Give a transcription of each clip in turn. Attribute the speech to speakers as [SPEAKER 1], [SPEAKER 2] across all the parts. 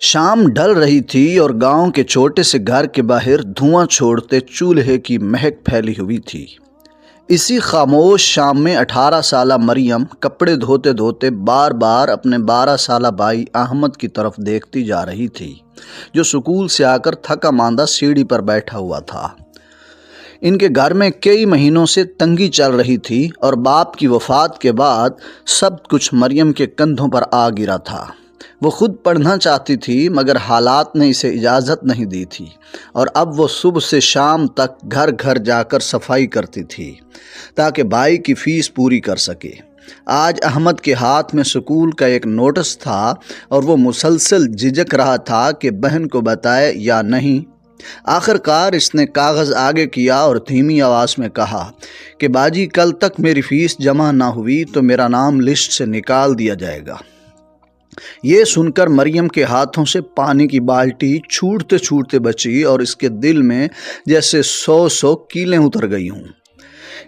[SPEAKER 1] شام ڈھل رہی تھی اور گاؤں کے چھوٹے سے گھر کے باہر دھواں چھوڑتے چولہے کی مہک پھیلی ہوئی تھی۔ اسی خاموش شام میں 18 سالہ مریم کپڑے دھوتے دھوتے بار بار اپنے 12 سالہ بھائی احمد کی طرف دیکھتی جا رہی تھی، جو سکول سے آ کر تھکا ماندہ سیڑھی پر بیٹھا ہوا تھا۔ ان کے گھر میں کئی مہینوں سے تنگی چل رہی تھی اور باپ کی وفات کے بعد سب کچھ مریم کے کندھوں پر آ گرا تھا۔ وہ خود پڑھنا چاہتی تھی مگر حالات نے اسے اجازت نہیں دی تھی، اور اب وہ صبح سے شام تک گھر گھر جا کر صفائی کرتی تھی تاکہ بھائی کی فیس پوری کر سکے۔ آج احمد کے ہاتھ میں سکول کا ایک نوٹس تھا اور وہ مسلسل جھجک رہا تھا کہ بہن کو بتائے یا نہیں۔ آخر کار اس نے کاغذ آگے کیا اور دھیمی آواز میں کہا کہ باجی، کل تک میری فیس جمع نہ ہوئی تو میرا نام لسٹ سے نکال دیا جائے گا۔ یہ سن کر مریم کے ہاتھوں سے پانی کی بالٹی چھوٹتے چھوٹتے بچی اور اس کے دل میں جیسے 100 کیلیں اتر گئی ہوں۔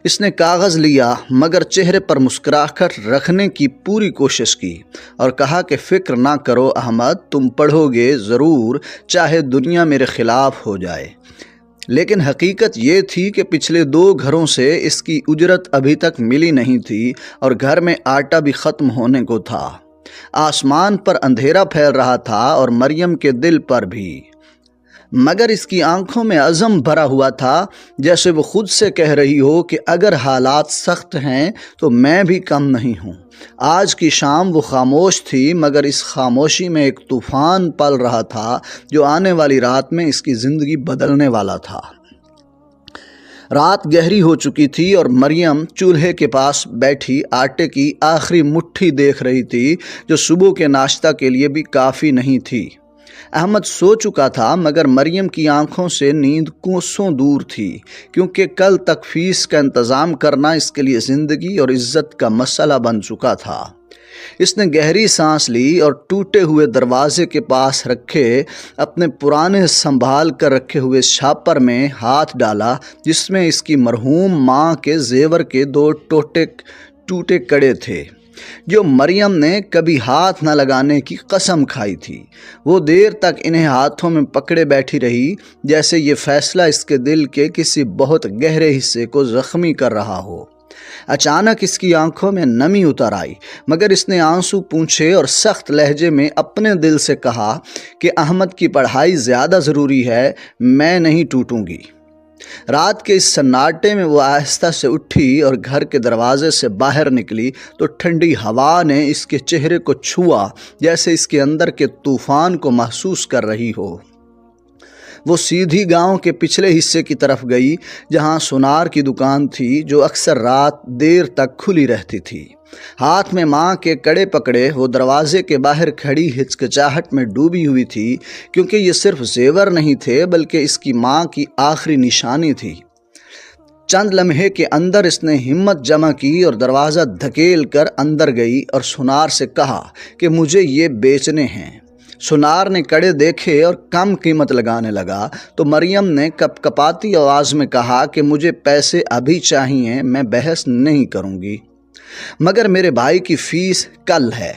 [SPEAKER 1] اس نے کاغذ لیا مگر چہرے پر مسکراہٹ رکھنے کی پوری کوشش کی اور کہا کہ فکر نہ کرو احمد، تم پڑھو گے ضرور، چاہے دنیا میرے خلاف ہو جائے۔ لیکن حقیقت یہ تھی کہ پچھلے 2 گھروں سے اس کی اجرت ابھی تک ملی نہیں تھی اور گھر میں آٹا بھی ختم ہونے کو تھا۔ آسمان پر اندھیرا پھیل رہا تھا اور مریم کے دل پر بھی، مگر اس کی آنکھوں میں عزم بھرا ہوا تھا، جیسے وہ خود سے کہہ رہی ہو کہ اگر حالات سخت ہیں تو میں بھی کم نہیں ہوں۔ آج کی شام وہ خاموش تھی مگر اس خاموشی میں ایک طوفان پل رہا تھا جو آنے والی رات میں اس کی زندگی بدلنے والا تھا۔ رات گہری ہو چکی تھی اور مریم چولہے کے پاس بیٹھی آٹے کی آخری مٹھی دیکھ رہی تھی جو صبح کے ناشتہ کے لیے بھی کافی نہیں تھی۔ احمد سو چکا تھا مگر مریم کی آنکھوں سے نیند کوسوں دور تھی، کیونکہ کل تک فیس کا انتظام کرنا اس کے لیے زندگی اور عزت کا مسئلہ بن چکا تھا۔ اس نے گہری سانس لی اور ٹوٹے ہوئے دروازے کے پاس رکھے اپنے پرانے سنبھال کر رکھے ہوئے شاپر میں ہاتھ ڈالا، جس میں اس کی مرحوم ماں کے زیور کے 2 ٹوٹے کڑے تھے جو مریم نے کبھی ہاتھ نہ لگانے کی قسم کھائی تھی۔ وہ دیر تک انہیں ہاتھوں میں پکڑے بیٹھی رہی، جیسے یہ فیصلہ اس کے دل کے کسی بہت گہرے حصے کو زخمی کر رہا ہو۔ اچانک اس کی آنکھوں میں نمی اتر آئی مگر اس نے آنسو پونچھے اور سخت لہجے میں اپنے دل سے کہا کہ احمد کی پڑھائی زیادہ ضروری ہے، میں نہیں ٹوٹوں گی۔ رات کے اس سناٹے میں وہ آہستہ سے اٹھی اور گھر کے دروازے سے باہر نکلی تو ٹھنڈی ہوا نے اس کے چہرے کو چھوا، جیسے اس کے اندر کے طوفان کو محسوس کر رہی ہو۔ وہ سیدھی گاؤں کے پچھلے حصے کی طرف گئی جہاں سونار کی دکان تھی جو اکثر رات دیر تک کھلی رہتی تھی۔ ہاتھ میں ماں کے کڑے پکڑے وہ دروازے کے باہر کھڑی ہچکچاہٹ میں ڈوبی ہوئی تھی، کیونکہ یہ صرف زیور نہیں تھے بلکہ اس کی ماں کی آخری نشانی تھی۔ چند لمحے کے اندر اس نے ہمت جمع کی اور دروازہ دھکیل کر اندر گئی اور سونار سے کہا کہ مجھے یہ بیچنے ہیں۔ سونار نے کڑے دیکھے اور کم قیمت لگانے لگا تو مریم نے کپ کپاتی آواز میں کہا کہ مجھے پیسے ابھی چاہیے، میں بحث نہیں کروں گی، مگر میرے بھائی کی فیس کل ہے۔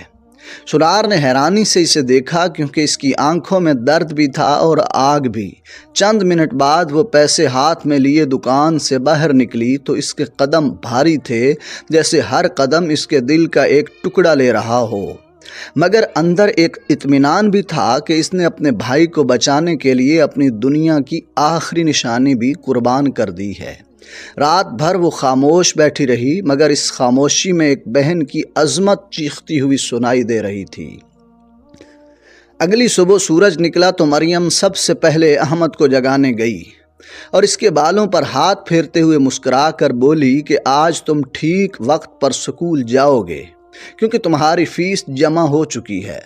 [SPEAKER 1] سونار نے حیرانی سے اسے دیکھا کیونکہ اس کی آنکھوں میں درد بھی تھا اور آگ بھی۔ چند منٹ بعد وہ پیسے ہاتھ میں لیے دکان سے باہر نکلی تو اس کے قدم بھاری تھے، جیسے ہر قدم اس کے دل کا ایک ٹکڑا لے رہا ہو، مگر اندر ایک اطمینان بھی تھا کہ اس نے اپنے بھائی کو بچانے کے لیے اپنی دنیا کی آخری نشانی بھی قربان کر دی ہے۔ رات بھر وہ خاموش بیٹھی رہی مگر اس خاموشی میں ایک بہن کی عظمت چیختی ہوئی سنائی دے رہی تھی۔ اگلی صبح سورج نکلا تو مریم سب سے پہلے احمد کو جگانے گئی اور اس کے بالوں پر ہاتھ پھیرتے ہوئے مسکرا کر بولی کہ آج تم ٹھیک وقت پر سکول جاؤ گے کیونکہ تمہاری فیس جمع ہو چکی ہے۔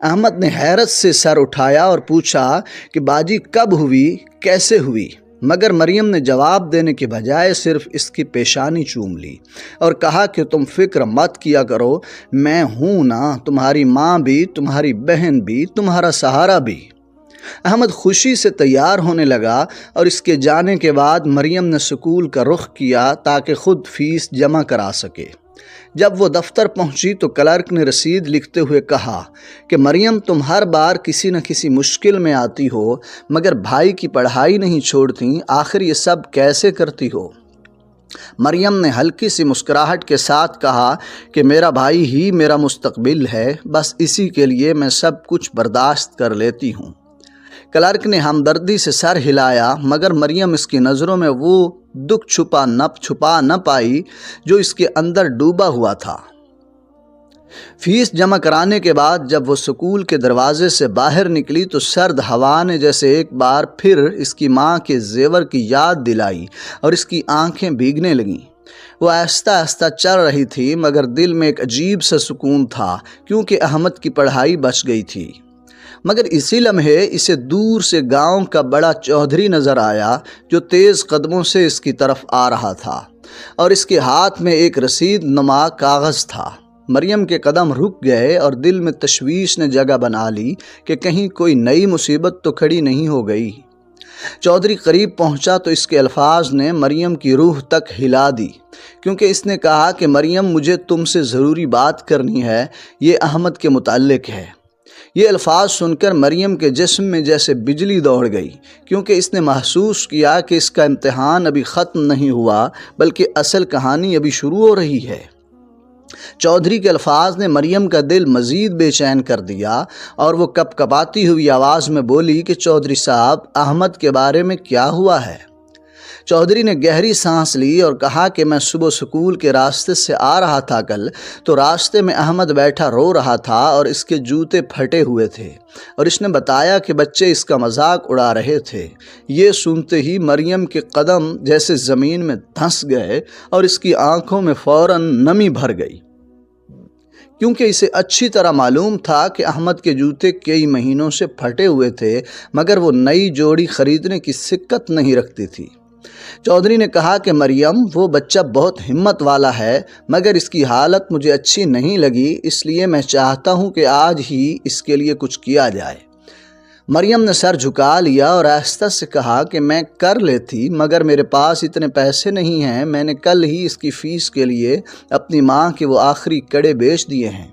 [SPEAKER 1] احمد نے حیرت سے سر اٹھایا اور پوچھا کہ باجی کب ہوئی، کیسے ہوئی؟ مگر مریم نے جواب دینے کے بجائے صرف اس کی پیشانی چوم لی اور کہا کہ تم فکر مت کیا کرو، میں ہوں نا، تمہاری ماں بھی، تمہاری بہن بھی، تمہارا سہارا بھی۔ احمد خوشی سے تیار ہونے لگا اور اس کے جانے کے بعد مریم نے سکول کا رخ کیا تاکہ خود فیس جمع کرا سکے۔ جب وہ دفتر پہنچی تو کلرک نے رسید لکھتے ہوئے کہا کہ مریم تم ہر بار کسی نہ کسی مشکل میں آتی ہو مگر بھائی کی پڑھائی نہیں چھوڑتی، آخر یہ سب کیسے کرتی ہو؟ مریم نے ہلکی سی مسکراہٹ کے ساتھ کہا کہ میرا بھائی ہی میرا مستقبل ہے، بس اسی کے لیے میں سب کچھ برداشت کر لیتی ہوں۔ کلرک نے ہمدردی سے سر ہلایا مگر مریم اس کی نظروں میں وہ دکھ چھپا نہ پائی جو اس کے اندر ڈوبا ہوا تھا۔ فیس جمع کرانے کے بعد جب وہ سکول کے دروازے سے باہر نکلی تو سرد ہوا نے جیسے ایک بار پھر اس کی ماں کے زیور کی یاد دلائی اور اس کی آنکھیں بھیگنے لگیں۔ وہ آہستہ آہستہ چل رہی تھی مگر دل میں ایک عجیب سا سکون تھا کیونکہ احمد کی پڑھائی بچ گئی تھی۔ مگر اسی لمحے اسے دور سے گاؤں کا بڑا چودھری نظر آیا جو تیز قدموں سے اس کی طرف آ رہا تھا اور اس کے ہاتھ میں ایک رسید نما کاغذ تھا۔ مریم کے قدم رک گئے اور دل میں تشویش نے جگہ بنا لی کہ کہیں کوئی نئی مصیبت تو کھڑی نہیں ہو گئی۔ چودھری قریب پہنچا تو اس کے الفاظ نے مریم کی روح تک ہلا دی کیونکہ اس نے کہا کہ مریم مجھے تم سے ضروری بات کرنی ہے، یہ احمد کے متعلق ہے۔ یہ الفاظ سن کر مریم کے جسم میں جیسے بجلی دوڑ گئی کیونکہ اس نے محسوس کیا کہ اس کا امتحان ابھی ختم نہیں ہوا بلکہ اصل کہانی ابھی شروع ہو رہی ہے۔ چودھری کے الفاظ نے مریم کا دل مزید بے چین کر دیا اور وہ کپ کپاتی ہوئی آواز میں بولی کہ چودھری صاحب احمد کے بارے میں کیا ہوا ہے؟ چودھری نے گہری سانس لی اور کہا کہ میں صبح سکول کے راستے سے آ رہا تھا کل تو راستے میں احمد بیٹھا رو رہا تھا اور اس کے جوتے پھٹے ہوئے تھے اور اس نے بتایا کہ بچے اس کا مذاق اڑا رہے تھے۔ یہ سنتے ہی مریم کے قدم جیسے زمین میں دھنس گئے اور اس کی آنکھوں میں فوراً نمی بھر گئی کیونکہ اسے اچھی طرح معلوم تھا کہ احمد کے جوتے کئی مہینوں سے پھٹے ہوئے تھے مگر وہ نئی جوڑی خریدنے کی سکت نہیں رکھتی تھی۔ چودھری نے کہا کہ مریم وہ بچہ بہت ہمت والا ہے مگر اس کی حالت مجھے اچھی نہیں لگی، اس لیے میں چاہتا ہوں کہ آج ہی اس کے لیے کچھ کیا جائے۔ مریم نے سر جھکا لیا اور آہستہ سے کہا کہ میں کر لیتی مگر میرے پاس اتنے پیسے نہیں ہیں، میں نے کل ہی اس کی فیس کے لیے اپنی ماں کے وہ آخری کڑے بیچ دیے ہیں۔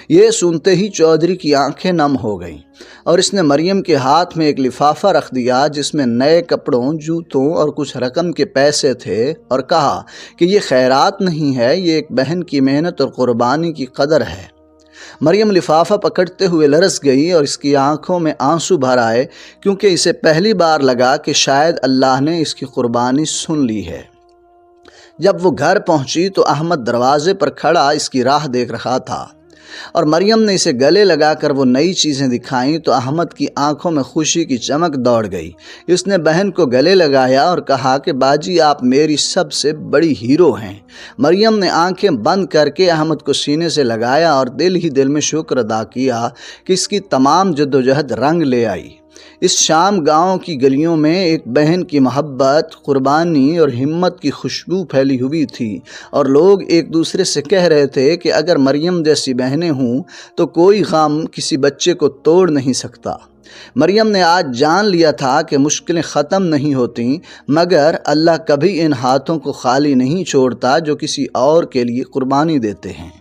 [SPEAKER 1] یہ سنتے ہی چودھری کی آنکھیں نم ہو گئیں اور اس نے مریم کے ہاتھ میں ایک لفافہ رکھ دیا جس میں نئے کپڑوں، جوتوں اور کچھ رقم کے پیسے تھے اور کہا کہ یہ خیرات نہیں ہے، یہ ایک بہن کی محنت اور قربانی کی قدر ہے۔ مریم لفافہ پکڑتے ہوئے لرز گئی اور اس کی آنکھوں میں آنسو بھر آئے کیونکہ اسے پہلی بار لگا کہ شاید اللہ نے اس کی قربانی سن لی ہے۔ جب وہ گھر پہنچی تو احمد دروازے پر کھڑا اس کی راہ دیکھ رہا تھا اور مریم نے اسے گلے لگا کر وہ نئی چیزیں دکھائیں تو احمد کی آنکھوں میں خوشی کی چمک دوڑ گئی۔ اس نے بہن کو گلے لگایا اور کہا کہ باجی آپ میری سب سے بڑی ہیرو ہیں۔ مریم نے آنکھیں بند کر کے احمد کو سینے سے لگایا اور دل ہی دل میں شکر ادا کیا کہ اس کی تمام جدوجہد رنگ لے آئی۔ اس شام گاؤں کی گلیوں میں ایک بہن کی محبت، قربانی اور ہمت کی خوشبو پھیلی ہوئی تھی اور لوگ ایک دوسرے سے کہہ رہے تھے کہ اگر مریم جیسی بہنیں ہوں تو کوئی غم کسی بچے کو توڑ نہیں سکتا۔ مریم نے آج جان لیا تھا کہ مشکلیں ختم نہیں ہوتیں مگر اللہ کبھی ان ہاتھوں کو خالی نہیں چھوڑتا جو کسی اور کے لیے قربانی دیتے ہیں۔